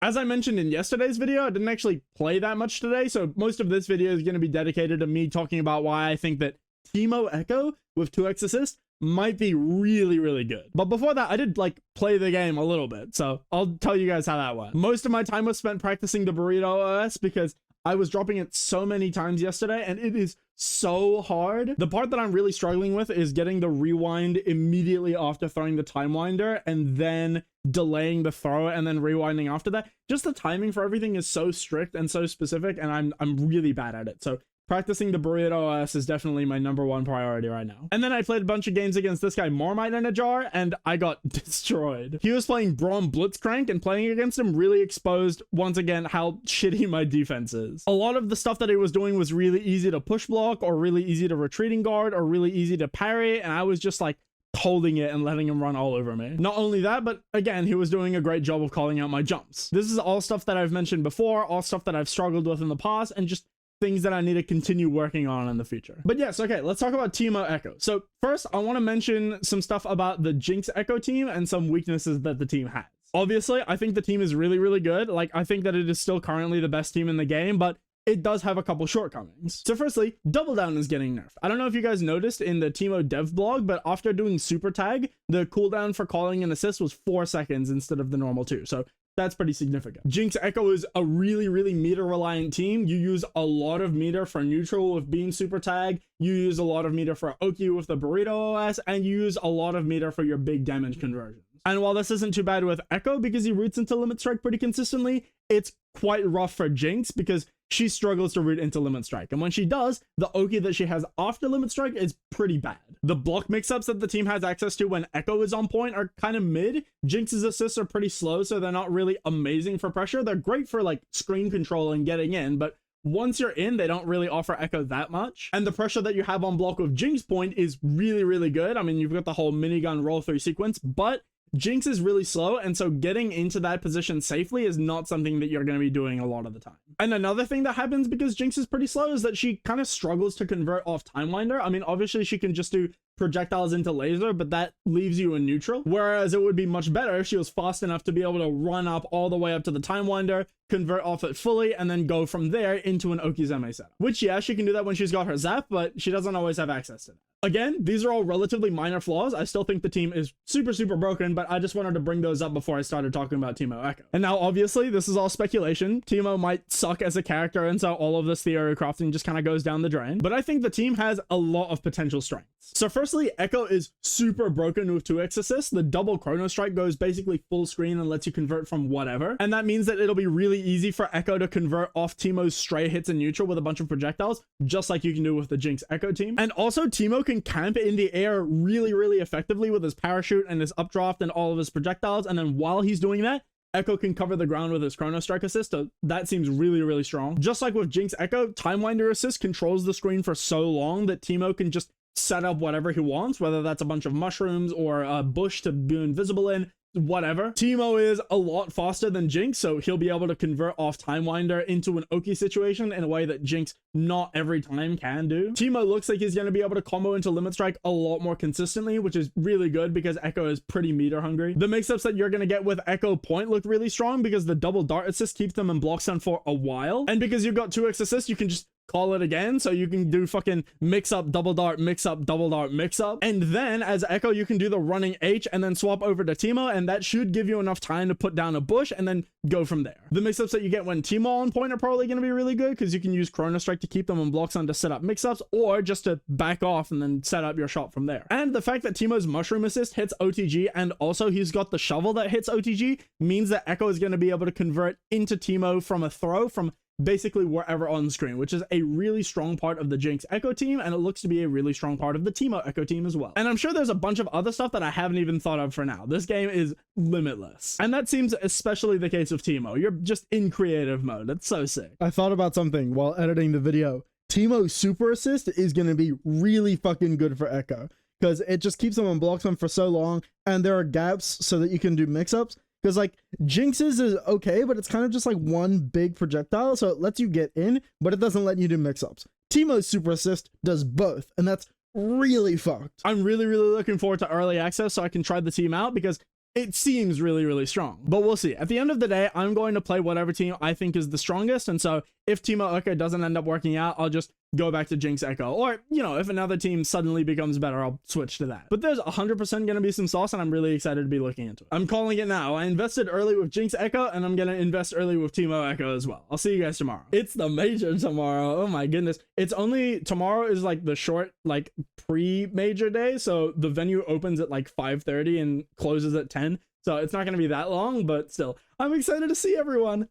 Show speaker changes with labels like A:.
A: As I mentioned in yesterday's video, I didn't actually play that much today, so most of this video is going to be dedicated to me talking about why I think that Teemo Ekko with 2x assist might be really, really good. But before that, I did like play the game a little bit, so I'll tell you guys how that went. Most of my time was spent practicing the burrito OS because I was dropping it so many times yesterday and it is so hard. The part that I'm really struggling with is getting the rewind immediately after throwing the timewinder and then delaying the throw and then rewinding after that. Just the timing for everything is so strict and so specific, and I'm really bad at it. So practicing the burrito OS is definitely my #1 priority right now. And then I played a bunch of games against this guy Marmite in a jar, and I got destroyed. He was playing Braum Blitzcrank, and playing against him really exposed, once again, how shitty my defense is. A lot of the stuff that he was doing was really easy to push block, or really easy to retreating guard, or really easy to parry, and I was just like holding it and letting him run all over me. Not only that, but again, he was doing a great job of calling out my jumps. This is all stuff that I've mentioned before, all stuff that I've struggled with in the past, and just things that I need to continue working on in the future. But yes, okay, let's talk about Teemo Ekko. So first, I want to mention some stuff about the Jinx Ekko team and some weaknesses that the team has. Obviously, I think the team is really, really good. Like, I think that it is still currently the best team in the game, but it does have a couple shortcomings. So firstly, double down is getting nerfed. I don't know if you guys noticed in the Teemo dev blog, but after doing super tag, the cooldown for calling an assist was 4 seconds instead of the normal 2. So that's pretty significant. Jinx Ekko is a really, really meter reliant team. You use a lot of meter for neutral with being super tag. You use a lot of meter for Oki with the burrito OS, and you use a lot of meter for your big damage conversions. And while this isn't too bad with Ekko because he roots into limit strike pretty consistently, it's quite rough for Jinx because she struggles to root into limit strike. And when she does, the Oki that she has after limit strike is pretty bad. The block mix-ups that the team has access to when Ekko is on point are kind of mid. Jinx's assists are pretty slow, so they're not really amazing for pressure. They're great for like screen control and getting in, but once you're in, they don't really offer Ekko that much. And the pressure that you have on block with Jinx point is really, really good. I mean, you've got the whole minigun roll through sequence, but Jinx is really slow, and so getting into that position safely is not something that you're going to be doing a lot of the time. And another thing that happens because Jinx is pretty slow is that she kind of struggles to convert off timewinder. I mean, obviously she can just do projectiles into laser, but that leaves you in neutral. Whereas it would be much better if she was fast enough to be able to run up all the way up to the timewinder, convert off it fully, and then go from there into an Okizeme setup. Which, yeah, she can do that when she's got her zap, but she doesn't always have access to that. Again, these are all relatively minor flaws. I still think the team is super, super broken, but I just wanted to bring those up before I started talking about Teemo Ekko. And now, obviously, this is all speculation. Teemo might suck as a character, and so all of this theory crafting just kind of goes down the drain. But I think the team has a lot of potential strengths. So firstly, Ekko is super broken with 2x assist. The double chrono strike goes basically full screen and lets you convert from whatever. And that means that it'll be really easy for Ekko to convert off Teemo's stray hits in neutral with a bunch of projectiles, just like you can do with the Jinx Ekko team. And also, Teemo can camp in the air really, really effectively with his parachute and his updraft and all of his projectiles. And then while he's doing that, Ekko can cover the ground with his chrono strike assist, so that seems really, really strong. Just like with Jinx Ekko, timewinder assist controls the screen for so long that Teemo can just set up whatever he wants, whether that's a bunch of mushrooms or a bush to be invisible in, whatever. Teemo is a lot faster than Jinx, so he'll be able to convert off timewinder into an Oki situation in a way that Jinx not every time can do. Teemo looks like he's going to be able to combo into limit strike a lot more consistently, which is really good because Ekko is pretty meter hungry. The mix-ups that you're going to get with Ekko point look really strong because the double dart assist keeps them in block stun for a while, and because you've got 2x assist, you can just call it again, so you can do fucking mix up, double dart, mix up, double dart, mix up. And then as Ekko, you can do the running H and then swap over to Teemo, and that should give you enough time to put down a bush and then go from there. The mix-ups that you get when Teemo on point are probably going to be really good because you can use Chrono Strike to keep them in blocks on to set up mix-ups, or just to back off and then set up your shot from there. And the fact that Teemo's mushroom assist hits OTG, and also he's got the shovel that hits OTG, means that Ekko is going to be able to convert into Teemo from a throw from basically wherever on screen, which is a really strong part of the Jinx Ekko team, and it looks to be a really strong part of the Teemo Ekko team as well. And I'm sure there's a bunch of other stuff that I haven't even thought of for now. This game is limitless. And that seems especially the case with Teemo. You're just in creative mode. That's so sick. I thought about something while editing the video. Teemo's super assist is going to be really fucking good for Ekko because it just keeps him on blocks on for so long, and there are gaps so that you can do mix-ups. Because like Jinx's is okay, but it's kind of just like one big projectile, so it lets you get in, but it doesn't let you do mix-ups. Teemo's super assist does both, and that's really fucked. I'm really, really looking forward to early access so I can try the team out, because it seems really, really strong, but we'll see. At the end of the day, I'm going to play whatever team I think is the strongest. And so if Teemo Ekko doesn't end up working out, I'll just go back to Jinx Ekko. Or, you know, if another team suddenly becomes better, I'll switch to that. But there's 100% going to be some sauce, and I'm really excited to be looking into it. I'm calling it now. I invested early with Jinx Ekko, and I'm going to invest early with Teemo Ekko as well. I'll see you guys tomorrow. It's the major tomorrow. Oh my goodness. It's only, tomorrow is like the short, like pre-major day. So the venue opens at like 5:30 and closes at 10. So it's not going to be that long, but still, I'm excited to see everyone.